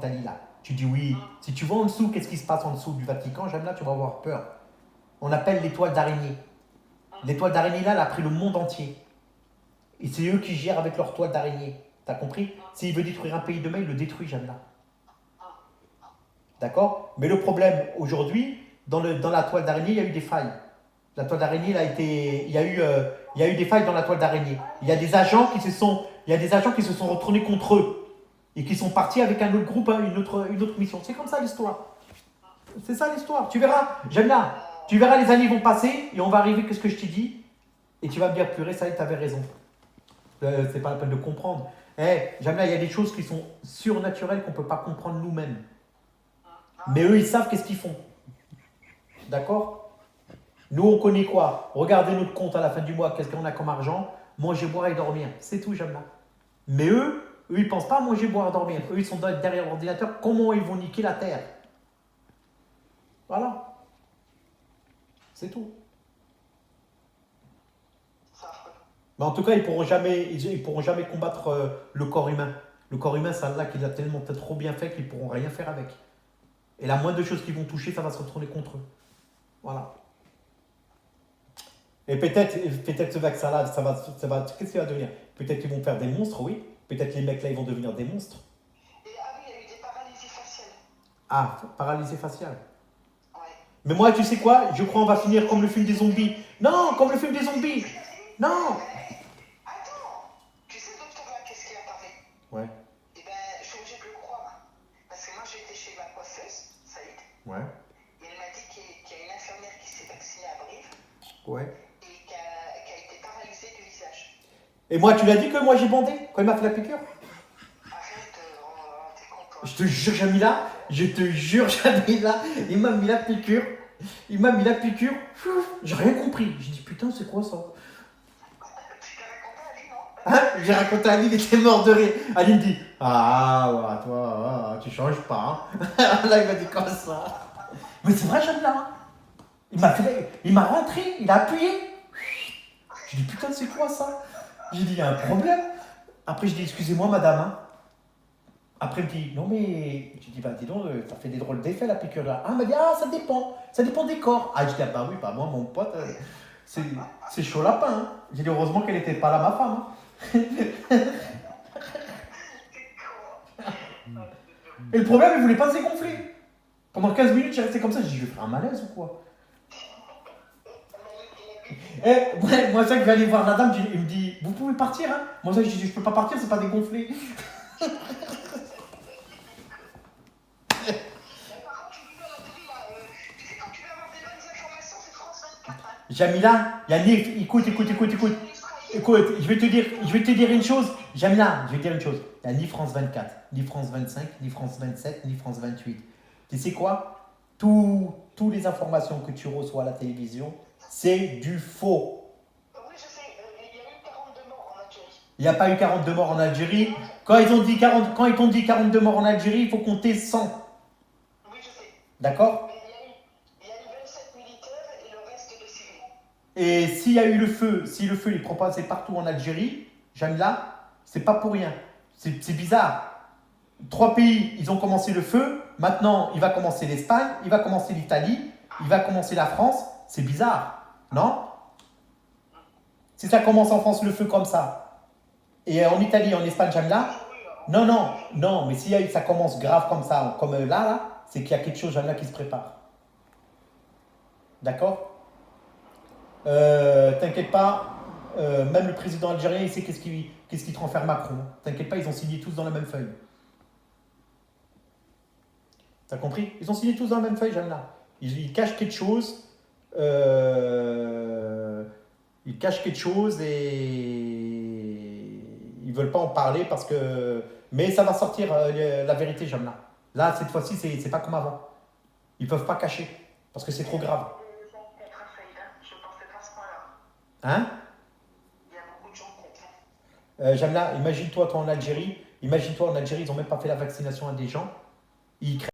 Italie là. Tu dis oui. Si tu vas en dessous, qu'est-ce qui se passe en dessous du Vatican? J'aime là, tu vas avoir peur. On appelle l'étoile d'araignée. L'étoile d'araignée là, elle a pris le monde entier. Et c'est eux qui gèrent avec leur toile d'araignée. T'as compris? S'il veut détruire un pays demain, il le détruit, j'aime là. D'accord? Mais le problème, aujourd'hui, dans la toile d'araignée, il y a eu des failles. La toile d'araignée, il y a eu des failles dans la toile d'araignée. Il y a des agents qui se sont retournés contre eux. Et qui sont partis avec un autre groupe, hein, une autre mission. C'est comme ça l'histoire. C'est ça l'histoire. Tu verras, j'aime là. Tu verras, les années vont passer et on va arriver que ce que je t'ai dit. Et tu vas me dire, purée, ça y est, t'avais raison. C'est pas la peine de comprendre. J'aime là, il y a des choses qui sont surnaturelles qu'on ne peut pas comprendre nous-mêmes. Mais eux, ils savent qu'est-ce qu'ils font. D'accord? Nous, on connaît quoi? Regardez notre compte à la fin du mois, qu'est-ce qu'on a comme argent? Manger, boire et dormir. C'est tout, j'aime là. Mais eux, ils ne pensent pas à manger, boire et dormir. Eux, ils sont derrière l'ordinateur. Comment ils vont niquer la terre? Voilà. C'est tout. Mais en tout cas, ils ne pourront jamais combattre le corps humain. Le corps humain, c'est Allah qui l'a tellement trop bien fait qu'ils ne pourront rien faire avec. Et la moindre chose qu'ils vont toucher, ça va se retourner contre eux. Voilà. Et peut-être ce vaccin-là, qu'est-ce qu'il va devenir? Peut-être qu'ils vont faire des monstres, oui. Peut-être les mecs là, ils vont devenir des monstres. Oui, il y a eu des paralysies faciales. Ah, paralysie faciale. Ouais. Mais moi, tu sais quoi? Je crois qu'on va finir comme le film des zombies. Non, comme le film des zombies. Non. Attends, tu sais, docteur, là, qu'est-ce qu'il a parlé? Ouais. Eh ben, je suis obligée de le croire. Parce que moi, j'ai été chez ma coiffeuse, Saïd. Ouais. Et elle m'a dit qu'il y a une infirmière qui s'est vaccinée à Brive. Ouais. Et qui a été paralysée du visage. Et moi, tu l'as dit que moi j'ai bandé quand il m'a fait la piqûre? Arrête, t'es con, Je te jure, Jamila, il m'a mis la piqûre. J'ai rien compris. J'ai dit, putain, c'est quoi ça? Tu t'as raconté à lui, non? Hein? J'ai raconté à Ali, il était mort de rire. Ali me dit, ah, ouais, toi, tu changes pas. Hein. Là, il m'a dit comme ça. Mais c'est vrai, Jamila. Il m'a rentré, il a appuyé. J'ai dit, putain, c'est quoi ça? J'ai dit, il y a un problème. Après, je dis, excusez-moi, madame. Hein. Après, il me dit, non, mais. Je dis, bah, dis donc, ça fait des drôles d'effets, la piqûre là. Ah, il m'a dit, ah, ça dépend. Ça dépend des corps. Ah, je dis, ah, bah oui, bah, moi, mon pote, c'est chaud lapin. Hein. J'ai dit, heureusement qu'elle n'était pas là, ma femme. Hein. Et le problème, il voulait pas se dégonfler. Pendant 15 minutes, j'ai resté comme ça. J'ai dit, je vais faire un malaise ou quoi? Moi, ça que je vais aller voir la dame, il me dit, vous pouvez partir, hein? Moi, ça, je dis, je peux pas partir, c'est pas dégonflé. Par contre, tu dis à la télé, là, tu sais, quand tu veux avoir des bonnes informations, c'est France 24. Hein. Jamila, Yannick, écoute. Écoute, je vais te dire une chose. Jamila, je vais te dire une chose. Il n'y a ni France 24, ni France 25, ni France 27, ni France 28. Tu sais quoi? Toutes les informations que tu reçois à la télévision, c'est du faux. Oui, je sais, il y a eu 42 morts en Algérie. Il n'y a pas eu 42 morts en Algérie. Quand ils t'ont dit 42 morts en Algérie, il faut compter 100. Oui, je sais. D'accord? Mais il y a eu 27 militaires et le reste de civils. Et s'il y a eu le feu, si le feu est propagé partout en Algérie, Jamila, c'est pas pour rien. C'est bizarre. 3 pays, ils ont commencé le feu. Maintenant, il va commencer l'Espagne, il va commencer l'Italie, il va commencer la France. C'est bizarre, non? Si ça commence en France le feu comme ça, et en Italie, en Espagne, Jamila, non, mais si ça commence grave comme ça, comme là, c'est qu'il y a quelque chose, Jamila, qui se prépare. D'accord? T'inquiète pas, même le président algérien, il sait qu'est-ce qui transfère Macron. T'inquiète pas, ils ont signé tous dans la même feuille. T'as compris? Ils ont signé tous dans la même feuille, Jamila. Ils cachent quelque chose. Ils cachent quelque chose et ils veulent pas en parler parce que. Mais ça va sortir la vérité, Jamila. Là, cette fois-ci, c'est pas comme avant. Ils peuvent pas cacher parce que c'est trop grave. Je pensais pas à ce point-là. Hein? Il y a beaucoup de gens contre. Jamila, imagine-toi, toi en Algérie, ils n'ont même pas fait la vaccination à des gens. Ils